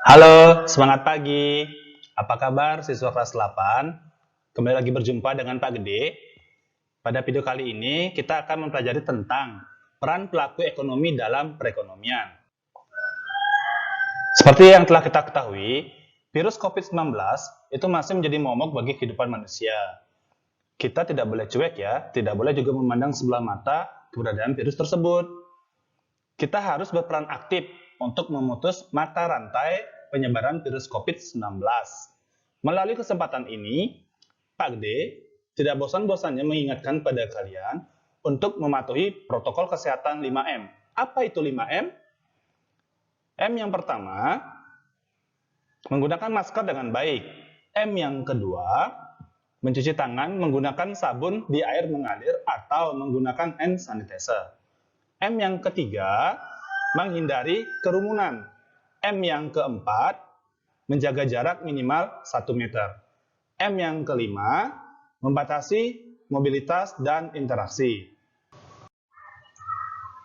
Halo, semangat pagi. Apa kabar siswa kelas 8? Kembali lagi berjumpa dengan Pak Gede. Pada video kali ini kita akan mempelajari tentang peran pelaku ekonomi dalam perekonomian. Seperti yang telah kita ketahui, virus COVID-19 itu masih menjadi momok bagi kehidupan manusia. Kita tidak boleh cuek ya, tidak boleh juga memandang sebelah mata keberadaan virus tersebut. Kita harus berperan aktif untuk memutus mata rantai penyebaran virus COVID-19. Melalui kesempatan ini, Pak Gede tidak bosan-bosannya mengingatkan pada kalian untuk mematuhi protokol kesehatan 5M. Apa itu 5M? M yang pertama, menggunakan masker dengan baik. M yang kedua, mencuci tangan menggunakan sabun di air mengalir atau menggunakan hand sanitizer. M yang ketiga, menghindari kerumunan. M yang keempat, menjaga jarak minimal 1 meter. M yang kelima, membatasi mobilitas dan interaksi.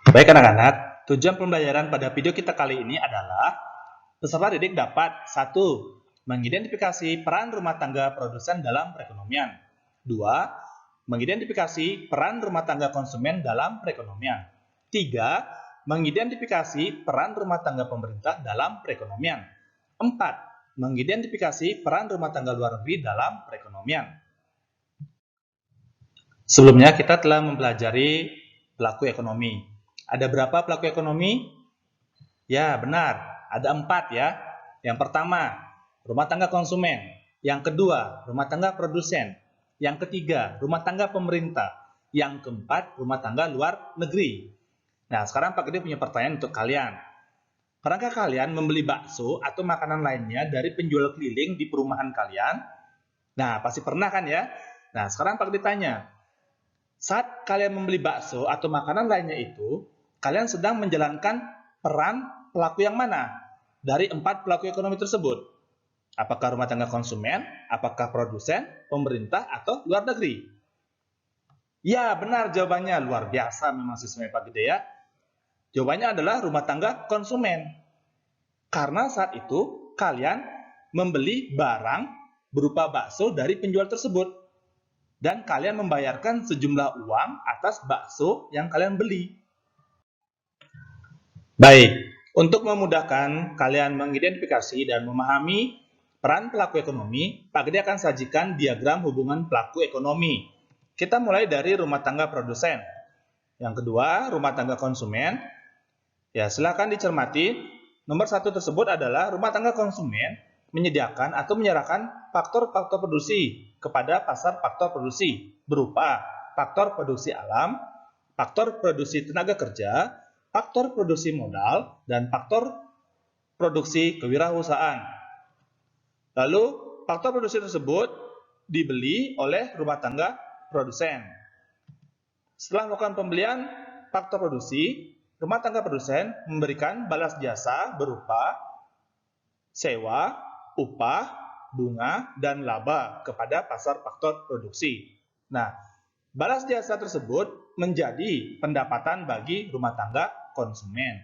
Baik anak-anak, tujuan pembelajaran pada video kita kali ini adalah peserta didik dapat 1. Mengidentifikasi peran rumah tangga produsen dalam perekonomian. 2. Mengidentifikasi peran rumah tangga konsumen dalam perekonomian. 3. Mengidentifikasi peran rumah tangga pemerintah dalam perekonomian. 4. Mengidentifikasi peran rumah tangga luar negeri dalam perekonomian. Sebelumnya kita telah mempelajari pelaku ekonomi. Ada berapa pelaku ekonomi? Ya, benar. Ada 4 ya. Yang pertama, rumah tangga konsumen. Yang kedua, rumah tangga produsen. Yang ketiga, rumah tangga pemerintah. Yang keempat, rumah tangga luar negeri. Nah, sekarang Pak Gede punya pertanyaan untuk kalian. Pernahkah kalian membeli bakso atau makanan lainnya dari penjual keliling di perumahan kalian? Nah, pasti pernah kan ya? Nah, sekarang Pak Gede tanya. Saat kalian membeli bakso atau makanan lainnya itu, kalian sedang menjalankan peran pelaku yang mana? Dari 4 pelaku ekonomi tersebut. Apakah rumah tangga konsumen, apakah produsen, pemerintah, atau luar negeri? Ya, benar jawabannya. Luar biasa memang siswanya Pak Gede ya. Jawabannya adalah rumah tangga konsumen. Karena saat itu kalian membeli barang berupa bakso dari penjual tersebut. Dan kalian membayarkan sejumlah uang atas bakso yang kalian beli. Baik, untuk memudahkan kalian mengidentifikasi dan memahami peran pelaku ekonomi, Pak Gede akan sajikan diagram hubungan pelaku ekonomi. Kita mulai dari rumah tangga produsen. Yang kedua, rumah tangga konsumen. Ya, silakan dicermati. Nomor 1 tersebut adalah rumah tangga konsumen menyediakan atau menyerahkan faktor-faktor produksi kepada pasar faktor produksi berupa faktor produksi alam, faktor produksi tenaga kerja, faktor produksi modal, dan faktor produksi kewirausahaan. Lalu, faktor produksi tersebut dibeli oleh rumah tangga produsen. Setelah melakukan pembelian faktor produksi, rumah tangga produsen memberikan balas jasa berupa sewa, upah, bunga, dan laba kepada pasar faktor produksi. Nah, balas jasa tersebut menjadi pendapatan bagi rumah tangga konsumen.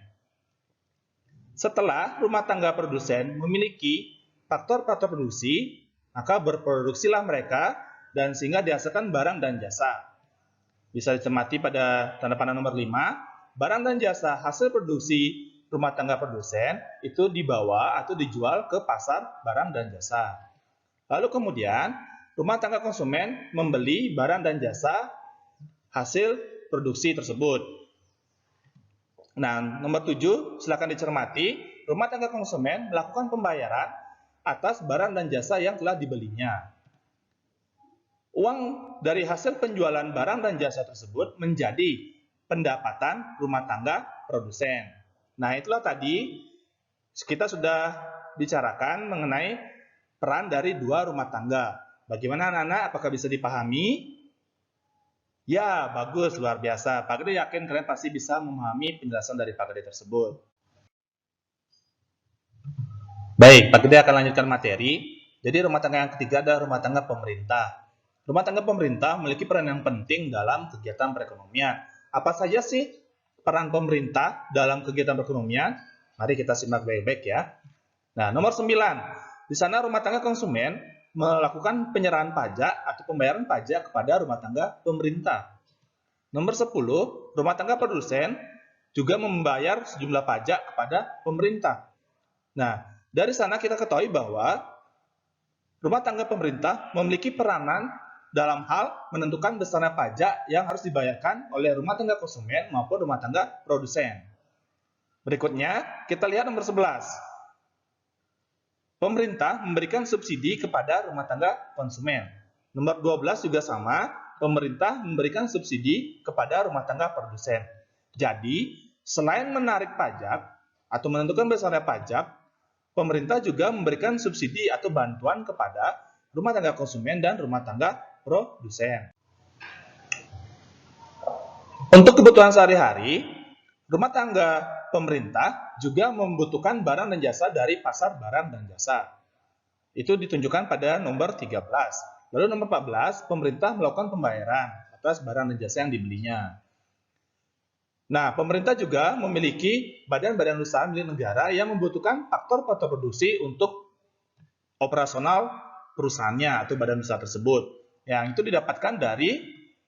Setelah rumah tangga produsen memiliki faktor-faktor produksi, maka berproduksilah mereka dan sehingga dihasilkan barang dan jasa. Bisa dicermati pada tanda panah nomor 5, barang dan jasa hasil produksi rumah tangga produsen itu dibawa atau dijual ke pasar barang dan jasa. Lalu kemudian, rumah tangga konsumen membeli barang dan jasa hasil produksi tersebut. Nah, nomor 7, silakan dicermati, rumah tangga konsumen melakukan pembayaran atas barang dan jasa yang telah dibelinya. Uang dari hasil penjualan barang dan jasa tersebut menjadi pendapatan rumah tangga produsen. Nah, itulah tadi kita sudah bicarakan mengenai peran dari 2 rumah tangga. Bagaimana anak-anak? Apakah bisa dipahami? Ya, bagus, luar biasa. Pak Gede yakin kalian pasti bisa memahami penjelasan dari Pak Gede tersebut. Baik, Pak Gede akan lanjutkan materi. Jadi rumah tangga yang ketiga adalah rumah tangga pemerintah. Rumah tangga pemerintah memiliki peran yang penting dalam kegiatan perekonomian. Apa saja sih peran pemerintah dalam kegiatan perekonomian? Mari kita simak baik-baik ya. Nah, nomor 9. Di sana rumah tangga konsumen melakukan penyerahan pajak atau pembayaran pajak kepada rumah tangga pemerintah. Nomor 10. Rumah tangga produsen juga membayar sejumlah pajak kepada pemerintah. Nah, dari sana kita ketahui bahwa rumah tangga pemerintah memiliki peranan dalam hal menentukan besarnya pajak yang harus dibayarkan oleh rumah tangga konsumen maupun rumah tangga produsen. Berikutnya, kita lihat nomor 11. Pemerintah memberikan subsidi kepada rumah tangga konsumen. Nomor 12 juga sama, pemerintah memberikan subsidi kepada rumah tangga produsen. Jadi, selain menarik pajak atau menentukan besarnya pajak, pemerintah juga memberikan subsidi atau bantuan kepada rumah tangga konsumen dan rumah tangga produsen. Untuk kebutuhan sehari-hari, rumah tangga pemerintah juga membutuhkan barang dan jasa dari pasar barang dan jasa. Itu ditunjukkan pada nomor 13. Lalu nomor 14, pemerintah melakukan pembayaran atas barang dan jasa yang dibelinya. Nah, pemerintah juga memiliki badan-badan usaha milik negara yang membutuhkan faktor-faktor produksi untuk operasional perusahaannya atau badan usaha tersebut. Yang itu didapatkan dari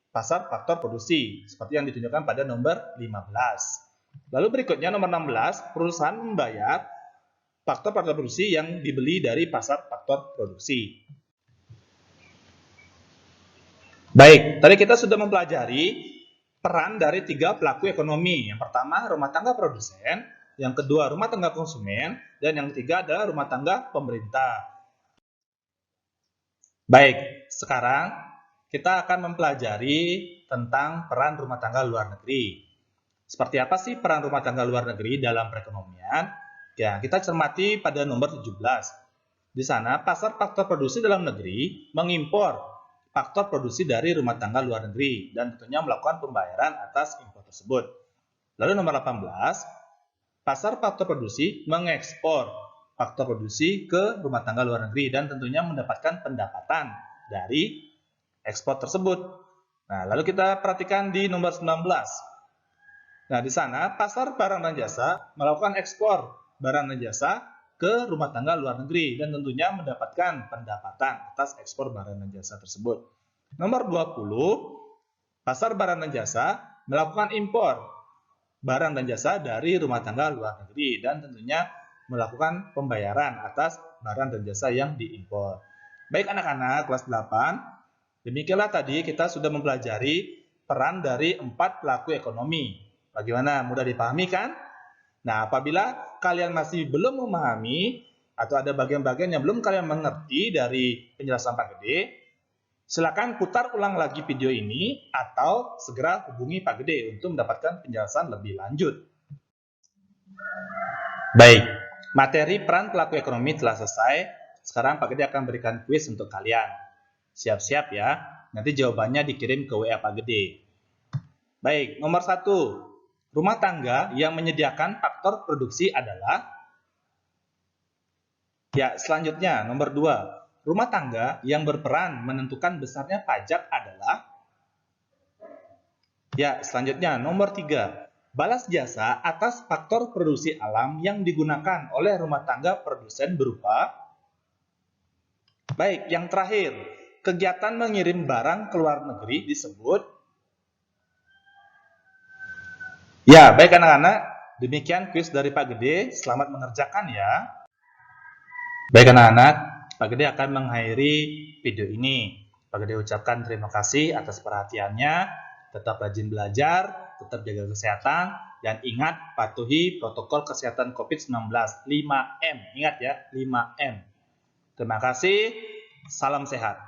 pasar faktor produksi, seperti yang ditunjukkan pada nomor 15. Lalu berikutnya nomor 16, perusahaan membayar faktor-faktor produksi yang dibeli dari pasar faktor produksi. Baik, tadi kita sudah mempelajari peran dari 3 pelaku ekonomi. Yang pertama, rumah tangga produsen, yang kedua, rumah tangga konsumen, dan yang ketiga adalah rumah tangga pemerintah. Baik, sekarang kita akan mempelajari tentang peran rumah tangga luar negeri. Seperti apa sih peran rumah tangga luar negeri dalam perekonomian? Ya, kita cermati pada nomor 17. Di sana, pasar faktor produksi dalam negeri mengimpor faktor produksi dari rumah tangga luar negeri dan tentunya melakukan pembayaran atas impor tersebut. Lalu nomor 18, pasar faktor produksi mengekspor faktor produksi ke rumah tangga luar negeri dan tentunya mendapatkan pendapatan dari ekspor tersebut. Nah, lalu kita perhatikan di nomor 19. Nah, di sana pasar barang dan jasa melakukan ekspor barang dan jasa ke rumah tangga luar negeri dan tentunya mendapatkan pendapatan atas ekspor barang dan jasa tersebut. Nomor 20, pasar barang dan jasa melakukan impor barang dan jasa dari rumah tangga luar negeri dan tentunya melakukan pembayaran atas barang dan jasa yang diimpor. Baik anak-anak kelas 8, demikianlah tadi kita sudah mempelajari peran dari 4 pelaku ekonomi. Bagaimana? Mudah dipahami kan? Nah, apabila kalian masih belum memahami atau ada bagian-bagian yang belum kalian mengerti dari penjelasan Pak Gede, silakan putar ulang lagi video ini atau segera hubungi Pak Gede untuk mendapatkan penjelasan lebih lanjut. Baik, materi peran pelaku ekonomi telah selesai. Sekarang Pak Gede akan berikan kuis untuk kalian. Siap-siap ya, nanti jawabannya dikirim ke WA Pak Gede. Baik, nomor 1. Rumah tangga yang menyediakan faktor produksi adalah? Ya, selanjutnya nomor 2. Rumah tangga yang berperan menentukan besarnya pajak adalah? Ya, selanjutnya nomor 3. Balas jasa atas faktor produksi alam yang digunakan oleh rumah tangga produsen berupa? Baik, yang terakhir. Kegiatan mengirim barang ke luar negeri disebut? Ya, baik anak-anak, demikian kuis dari Pak Gede. Selamat mengerjakan ya. Baik anak-anak, Pak Gede akan mengakhiri video ini. Pak Gede ucapkan terima kasih atas perhatiannya. Tetap rajin belajar, tetap jaga kesehatan, dan ingat patuhi protokol kesehatan COVID-19 5M. Ingat ya, 5M. Terima kasih, salam sehat.